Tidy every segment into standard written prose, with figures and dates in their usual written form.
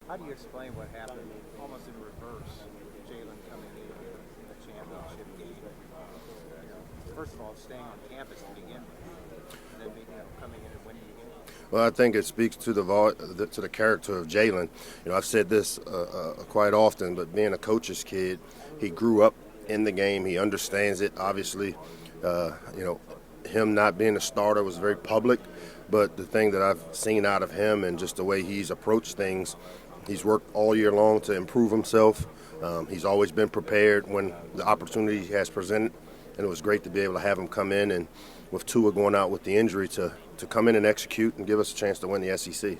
How do you explain what happened almost in reverse? Jalen coming in the championship game. First of all, staying on campus to begin with, and then coming in and winning the game. Well, I think it speaks to the character of Jalen. I've said this quite often, but being a coach's kid, he grew up in the game. He understands it. Obviously, him not being a starter was very public, but the thing that I've seen out of him and just the way he's approached things, he's worked all year long to improve himself. He's always been prepared when the opportunity has presented, and it was great to be able to have him come in and with Tua going out with the injury to come in and execute and give us a chance to win the SEC. Coach,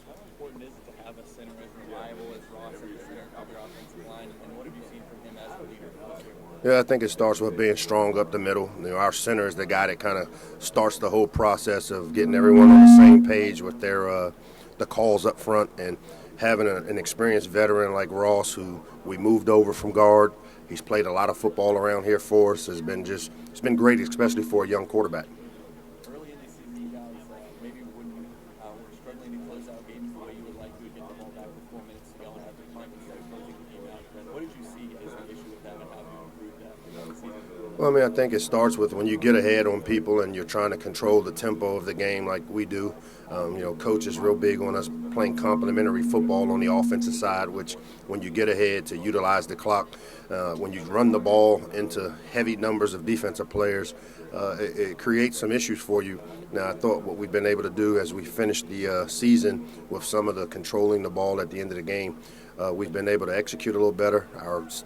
how important is it to have a center as reliable as Ross at the center of your offensive line, and what have you seen from him as a leader? Yeah, I think it starts with being strong up the middle. Our center is the guy that kind of starts the whole process of getting everyone on the same page with their the calls up front, and having an experienced veteran like Ross, who we moved over from guard. He's played a lot of football around here for us. It's been great, especially for a young quarterback. Early in the season, you guys maybe when you were struggling to close out games the way you would like to get the ball back with 4 minutes to go and have the time instead of closing the game out. What did you see as the issue with that, and how have you improved that this season? Well, I think it starts with when you get ahead on people and you're trying to control the tempo of the game like we do. Coach is real big on us playing complementary football on the offensive side, which when you get ahead to utilize the clock, when you run the ball into heavy numbers of defensive players, it creates some issues for you. Now, I thought what we've been able to do as we finished the season with some of the controlling the ball at the end of the game, we've been able to execute a little better.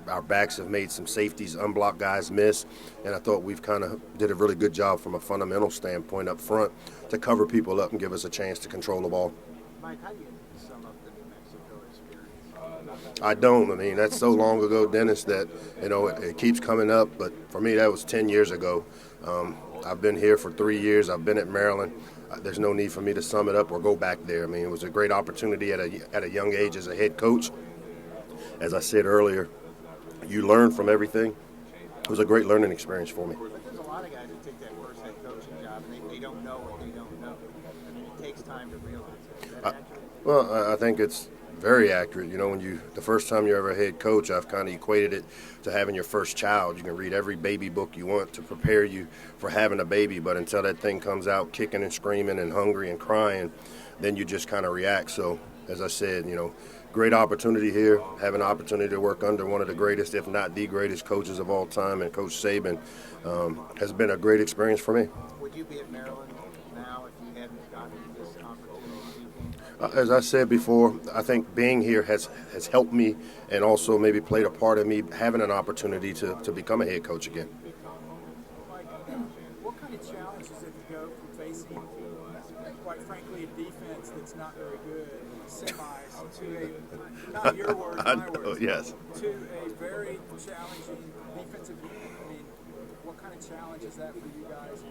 Our backs have made some safeties, unblocked guys miss, and I thought we've kind of did a really good job from a fundamental standpoint up front to cover people up and give us a chance to control the ball. Mike, how do you sum up the New Mexico experience? I don't. That's so long ago, Dennis, that it keeps coming up. But for me, that was 10 years ago. I've been here for 3 years. I've been at Maryland. There's no need for me to sum it up or go back there. It was a great opportunity at a young age as a head coach. As I said earlier, you learn from everything. It was a great learning experience for me. But there's a lot of guys that take that first head coaching job and they don't know what they don't know. It takes time to realize it. Is that accurate? Well, I think it's very accurate. When the first time you're ever a head coach, I've kind of equated it to having your first child. You can read every baby book you want to prepare you for having a baby, but until that thing comes out kicking and screaming and hungry and crying, then you just kind of react. So, as I said, great opportunity here, have an opportunity to work under one of the greatest, if not the greatest coaches of all time, and Coach Saban has been a great experience for me. Would you be at Maryland now if you hadn't gotten this opportunity? As I said before, I think being here has helped me and also maybe played a part of me having an opportunity to become a head coach again. Mike, what kind of challenge is it to go from facing, quite frankly, a defense that's not very good, semis, to a, not your words, my words, yes, to a very challenging defensive unit? What kind of challenge is that for you guys?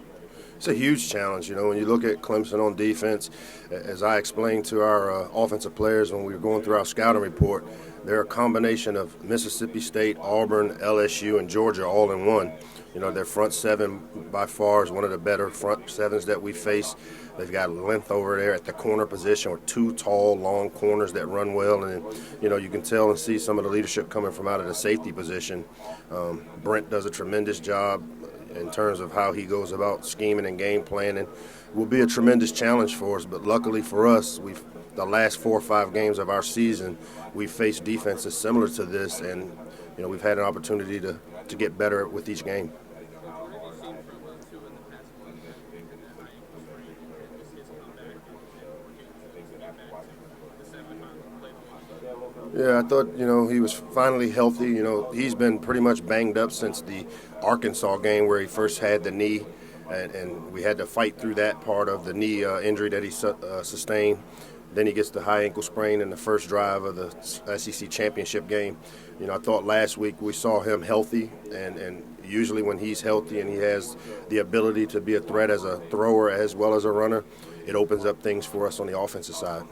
It's a huge challenge. When you look at Clemson on defense, as I explained to our offensive players when we were going through our scouting report, they're a combination of Mississippi State, Auburn, LSU, and Georgia all in one. Their front seven by far is one of the better front sevens that we face. They've got length over there at the corner position with two tall, long corners that run well. And, you can tell and see some of the leadership coming from out of the safety position. Brent does a tremendous job in terms of how he goes about scheming and game planning. It will be a tremendous challenge for us, but luckily for us, the last 4 or 5 games of our season, we've faced defenses similar to this, and we've had an opportunity to get better with each game. Yeah, I thought, he was finally healthy. He's been pretty much banged up since the Arkansas game where he first had the knee, and we had to fight through that part of the knee injury that he sustained. Then he gets the high ankle sprain in the first drive of the SEC championship game. I thought last week we saw him healthy, and usually when he's healthy and he has the ability to be a threat as a thrower as well as a runner, it opens up things for us on the offensive side.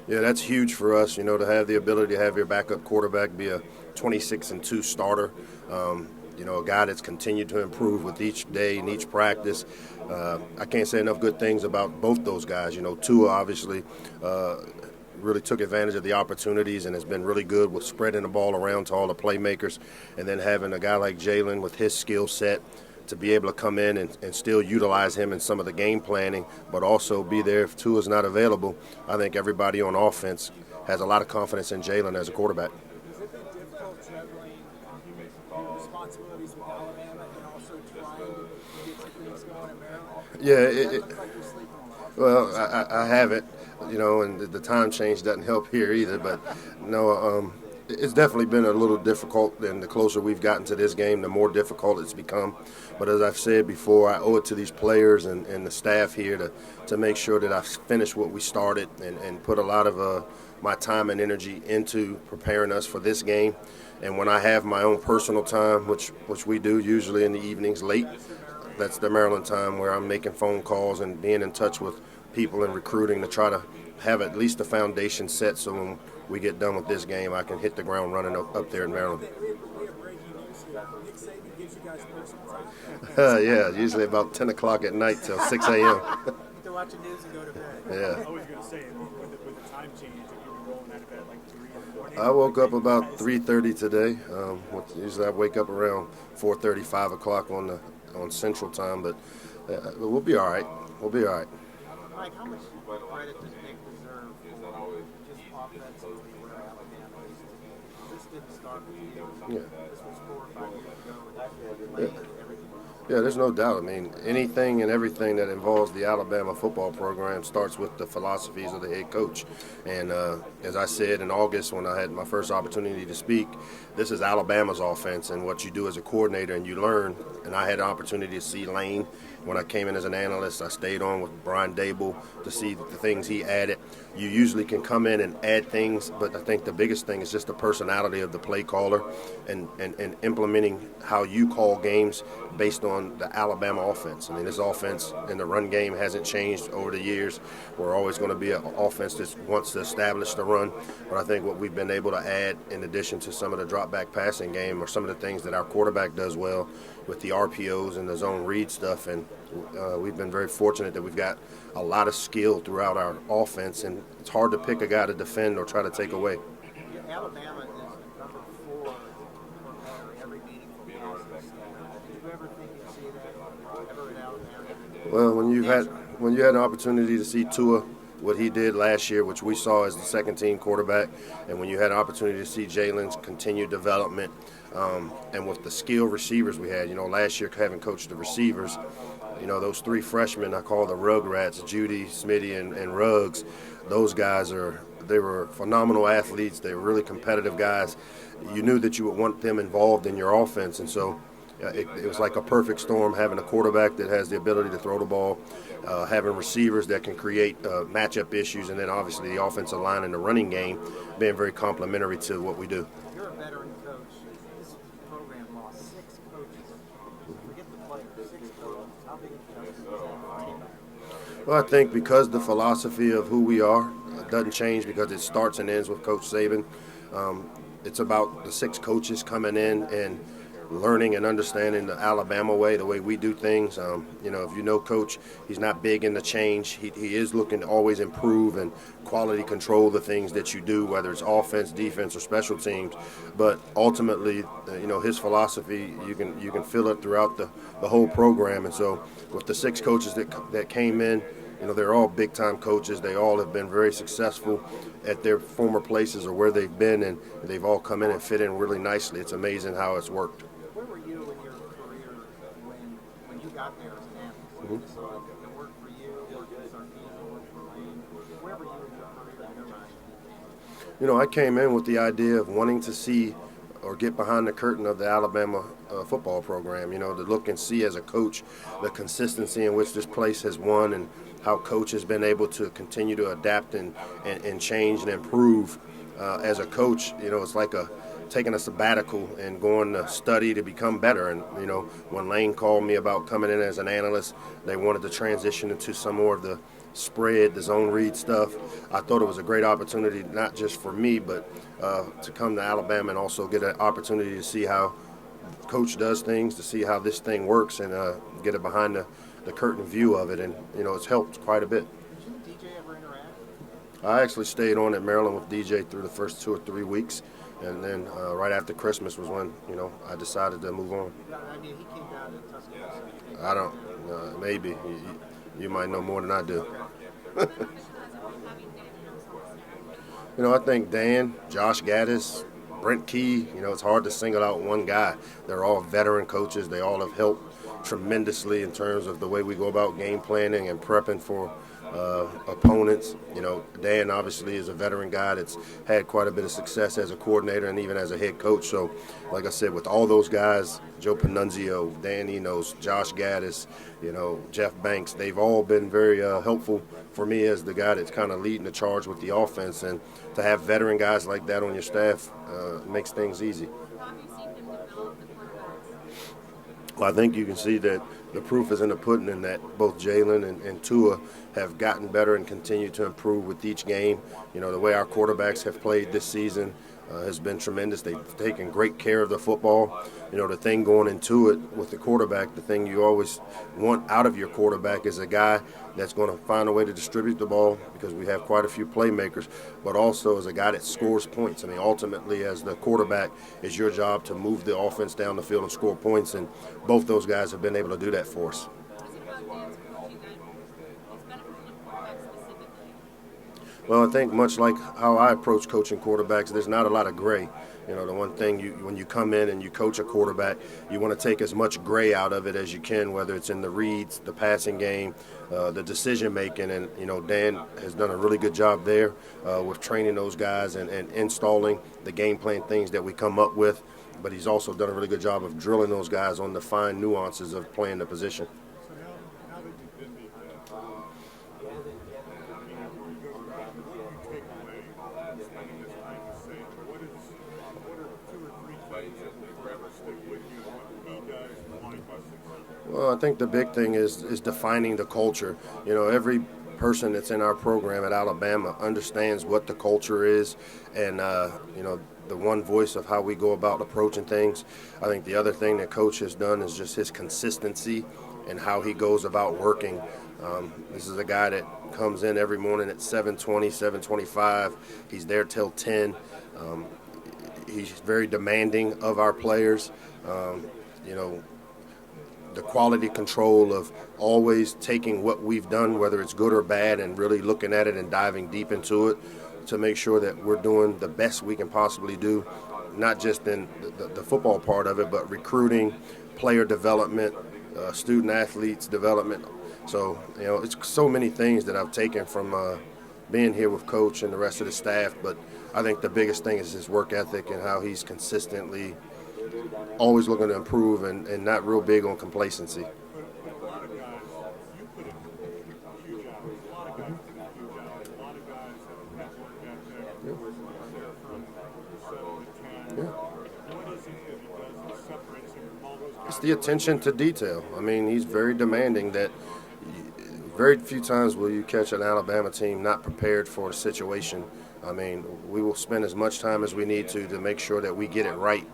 Yeah, that's huge for us, to have the ability to have your backup quarterback be a 26-2 starter. a guy that's continued to improve with each day and each practice. I can't say enough good things about both those guys. Tua obviously really took advantage of the opportunities and has been really good with spreading the ball around to all the playmakers. And then having a guy like Jalen with his skill set to be able to come in and still utilize him in some of the game planning, but also be there if Tua's not available. I think everybody on offense has a lot of confidence in Jalen as a quarterback. Has it been difficult juggling responsibilities with Alabama and also trying to get some things going in Maryland? Yeah, It looks like you're sleeping on a lot. well, I haven't, and the time change doesn't help here either. But no, it's definitely been a little difficult. And the closer we've gotten to this game, the more difficult it's become. But as I've said before, I owe it to these players and the staff here to make sure that I finish what we started and put a lot of my time and energy into preparing us for this game. And when I have my own personal time, which we do usually in the evenings late, that's the Maryland time where I'm making phone calls and being in touch with people and recruiting to try to have at least a foundation set so when we get done with this game, I can hit the ground running up there in Maryland. We have breaking news here. Nick Saban gives you guys personal time? Yeah, usually about 10 o'clock at night till 6 a.m. To watch the news and go to bed. Yeah. I was going to say, with the time change, if you were rolling out of bed at like 3 in the morning. I woke up about 3:30 today. Usually I wake up around 4:30, 5 o'clock on Central Time, but we'll be all right. We'll be all right. Mike, how much credit does Nick deserve for just offensively where Alabama is today? This didn't start with you. Yeah. This was 4 or 5 years ago, and laid everything. Yeah, there's no doubt. I mean, anything and everything that involves the Alabama football program starts with the philosophies of the head coach. And as I said in August when I had my first opportunity to speak, this is Alabama's offense and what you do as a coordinator and you learn. And I had an opportunity to see Lane when I came in as an analyst. I stayed on with Brian Dable to see the things he added. You usually can come in and add things, but I think the biggest thing is just the personality of the play caller and implementing how you call games based on the Alabama offense. I mean, this offense in the run game hasn't changed over the years. We're always going to be an offense that wants to establish the run, but I think what we've been able to add in addition to some of the drop back passing game are some of the things that our quarterback does well with the RPOs and the zone read stuff, and we've been very fortunate that we've got a lot of skill throughout our offense, and it's hard to pick a guy to defend or try to take away. Alabama is number 4 for every meaningful passing stat. Did you ever think you'd see that ever at Alabama? Well, when you had an opportunity to see Tua, what he did last year, which we saw as the second team quarterback, and when you had an opportunity to see Jalen's continued development, and with the skilled receivers we had, last year having coached the receivers, those 3 freshmen I call the Rugrats, Judy, Smitty, and Ruggs, those guys they were phenomenal athletes. They were really competitive guys. You knew that you would want them involved in your offense, and so it was like a perfect storm having a quarterback that has the ability to throw the ball, having receivers that can create matchup issues, and then obviously the offensive line and the running game being very complementary to what we do. You're a veteran coach. This program lost 6 coaches. Forget the players, 6 coaches. How big a jump is that for anybody? Well, I think because the philosophy of who we are doesn't change because it starts and ends with Coach Saban. It's about the 6 coaches coming in and learning and understanding the Alabama way, the way we do things. If you know Coach, he's not big in the change. He is looking to always improve and quality control the things that you do, whether it's offense, defense, or special teams. But ultimately, his philosophy, you can feel it throughout the whole program. And so with the 6 coaches that came in, they're all big-time coaches. They all have been very successful at their former places or where they've been, and they've all come in and fit in really nicely. It's amazing how it's worked. Where were you in your career when you got there as an analyst? You decided to work for you, work for Sarkeesian, work for Lane. Where were you in your career in your mind? I came in with the idea of wanting to see or get behind the curtain of the Alabama football program, to look and see as a coach the consistency in which this place has won and how Coach has been able to continue to adapt and change and improve. As a coach, it's like taking a sabbatical and going to study to become better. And, when Lane called me about coming in as an analyst, they wanted to transition into some more of the spread, the zone read stuff. I thought it was a great opportunity, not just for me, but to come to Alabama and also get an opportunity to see how Coach does things, to see how this thing works, and get it behind the curtain view of it. And, it's helped quite a bit. Did you and DJ ever interact? I actually stayed on at Maryland with DJ through the first 2 or 3 weeks. And then right after Christmas was when, I decided to move on. I mean, he came down to Tuscaloosa. You think I don't, maybe. You might know more than I do. I think Dan, Josh Gaddis, Brent Key, it's hard to single out one guy. They're all veteran coaches. They all have helped tremendously in terms of the way we go about game planning and prepping for opponents. Dan obviously is a veteran guy that's had quite a bit of success as a coordinator and even as a head coach. So, like I said, with all those guys, Joe Panunzio, Dan Enos, Josh Gaddis, Jeff Banks, they've all been very helpful for me as the guy that's kind of leading the charge with the offense. And to have veteran guys like that on your staff makes things easy. How have you seen him develop the quarterbacks? Well, I think you can see that the proof is in the pudding, in that both Jalen and Tua have gotten better and continue to improve with each game. The way our quarterbacks have played this season has been tremendous. They've taken great care of the football. The thing going into it with the quarterback, the thing you always want out of your quarterback is a guy that's going to find a way to distribute the ball, because we have quite a few playmakers, but also as a guy that scores points. I mean, ultimately, as the quarterback, it's your job to move the offense down the field and score points, and both those guys have been able to do that for us. What is it about Dan's coaching that is benefiting quarterbacks specifically? Well, I think much like how I approach coaching quarterbacks, there's not a lot of gray. The one thing, when you come in and you coach a quarterback, you want to take as much gray out of it as you can, whether it's in the reads, the passing game, the decision making. And, Dan has done a really good job there with training those guys and installing the game plan things that we come up with. But he's also done a really good job of drilling those guys on the fine nuances of playing the position. So now that you've been the you take away spending this time with Saban, what are 2 or 3 things that will forever stick with you, what he does and why he was successful? Well, I think the big thing is defining the culture. Every person that's in our program at Alabama understands what the culture is, and the one voice of how we go about approaching things. I think the other thing that Coach has done is just his consistency and how he goes about working. This is a guy that comes in every morning at 7:20, 7:25. He's there till 10. He's very demanding of our players. The quality control of always taking what we've done, whether it's good or bad, and really looking at it and diving deep into it to make sure that we're doing the best we can possibly do, not just in the football part of it, but recruiting, player development, student athletes development. So, it's so many things that I've taken from being here with Coach and the rest of the staff, but I think the biggest thing is his work ethic and how he's consistently always looking to improve and not real big on complacency. But a lot of guys, you put in huge hours. A lot of guys put in huge hours. A lot of guys have work ethic. They're from 7 to 10. What is it that he does that separates him from all those guys? It's the attention to detail. I mean, he's very demanding. That very few times will you catch an Alabama team not prepared for a situation. I mean, we will spend as much time as we need to make sure that we get it right.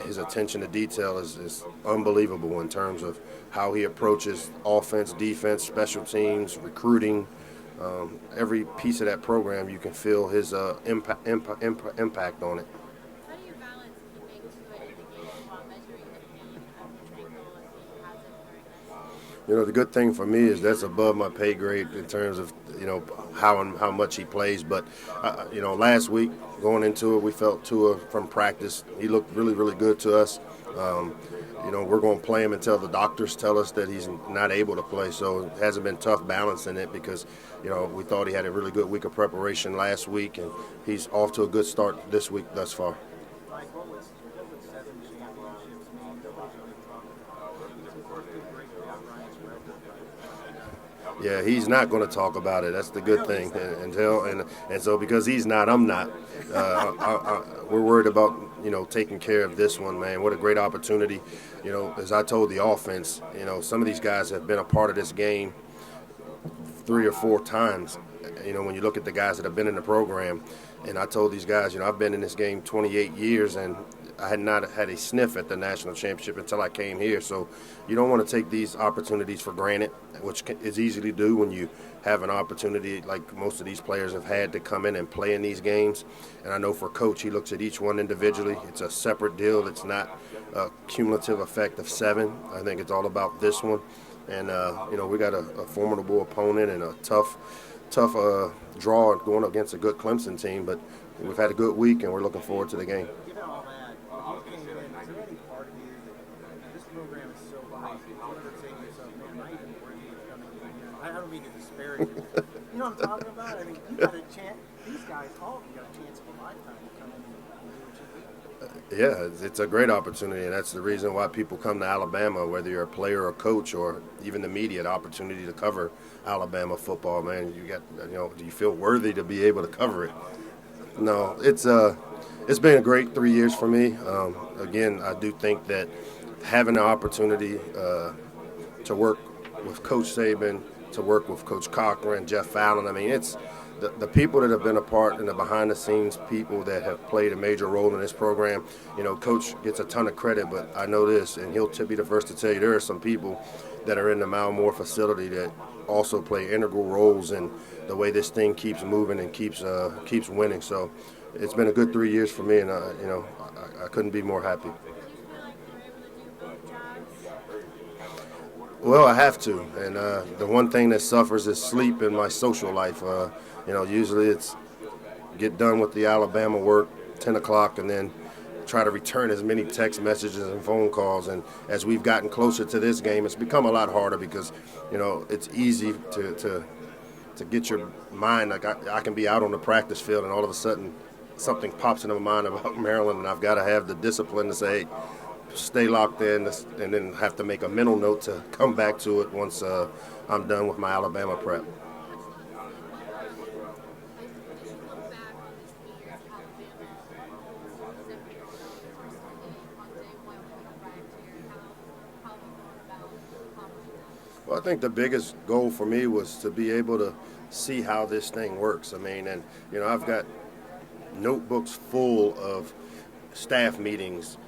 His attention to detail is unbelievable in terms of how he approaches offense, defense, special teams, recruiting. Every piece of that program, you can feel his impact on it. How do you balance keeping to it in the game while measuring the speed of the triangle as he has it very nice? The good thing for me is that's above my pay grade in terms of, how much he plays. But, last week going into it, we felt Tua from practice. He looked really, really good to us. We're going to play him until the doctors tell us that he's not able to play. So it hasn't been tough balancing it because, we thought he had a really good week of preparation last week, and he's off to a good start this week thus far. Mike, what would 7 championships mean? Nobody's really talking about it. It's important to break down Ryan's record. Yeah, he's not going to talk about it. That's the good thing. And so because he's not, I'm not. We're worried about, taking care of this one, man. What a great opportunity. As I told the offense, some of these guys have been a part of this game 3 or 4 times. When you look at the guys that have been in the program, and I told these guys, I've been in this game 28 years, and I had not had a sniff at the national championship until I came here. So you don't want to take these opportunities for granted, which is easy to do when you have an opportunity like most of these players have had to come in and play in these games. And I know for Coach, he looks at each one individually. It's a separate deal. It's not a cumulative effect of 7. I think it's all about this one. And, we got a formidable opponent and a tough draw going against a good Clemson team. But we've had a good week, and we're looking forward to the game. Given all that, you came in, is there any part of you that this program is so light, you ever say to yourself, man, am I even worthy of coming in here? I don't mean to disparage it. You know what I'm talking about? I mean, you got a chance, these guys, all of you got a chance of a lifetime to come in and do what you do. Yeah, it's a great opportunity, and that's the reason why people come to Alabama, whether you're a player or a coach or even the media, the opportunity to cover Alabama football, man. Do you feel worthy to be able to cover it? No, it's been a great 3 years for me. Again, I do think that having the opportunity to work with Coach Saban, to work with Coach Cochran, Jeff Fallon, I mean, it's the people that have been a part and the behind-the-scenes people that have played a major role in this program. Coach gets a ton of credit, but I know this, and he'll be the first to tell you there are some people that are in the Malmore facility that also play integral roles in the way this thing keeps moving and keeps winning. So it's been a good 3 years for me, and I couldn't be more happy. Do you feel like you were able to do both jobs? Well, I have to, and the one thing that suffers is sleep in my social life. Usually it's get done with the Alabama work, 10 o'clock, and then try to return as many text messages and phone calls. And as we've gotten closer to this game, it's become a lot harder because, it's easy to get your mind. Like I can be out on the practice field and all of a sudden something pops into my mind about Maryland, and I've got to have the discipline to say, hey, stay locked in, and then have to make a mental note to come back to it once I'm done with my Alabama prep. Well, I think the biggest goal for me was to be able to see how this thing works. I mean, and, I've got notebooks full of staff meetings,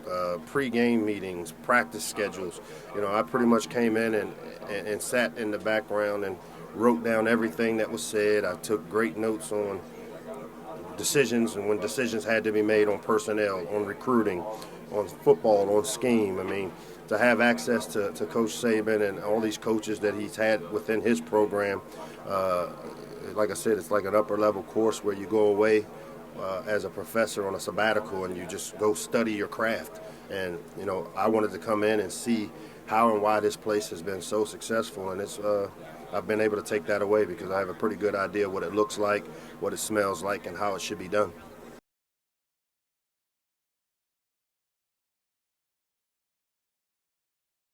pre-game meetings, practice schedules. I pretty much came in and sat in the background and wrote down everything that was said. I took great notes on decisions and when decisions had to be made on personnel, on recruiting, on football, on scheme. I mean, to have access to Coach Saban and all these coaches that he's had within his program, like I said, it's like an upper-level course where you go away as a professor on a sabbatical and you just go study your craft. And, I wanted to come in and see how and why this place has been so successful. And I've been able to take that away because I have a pretty good idea what it looks like, what it smells like, and how it should be done.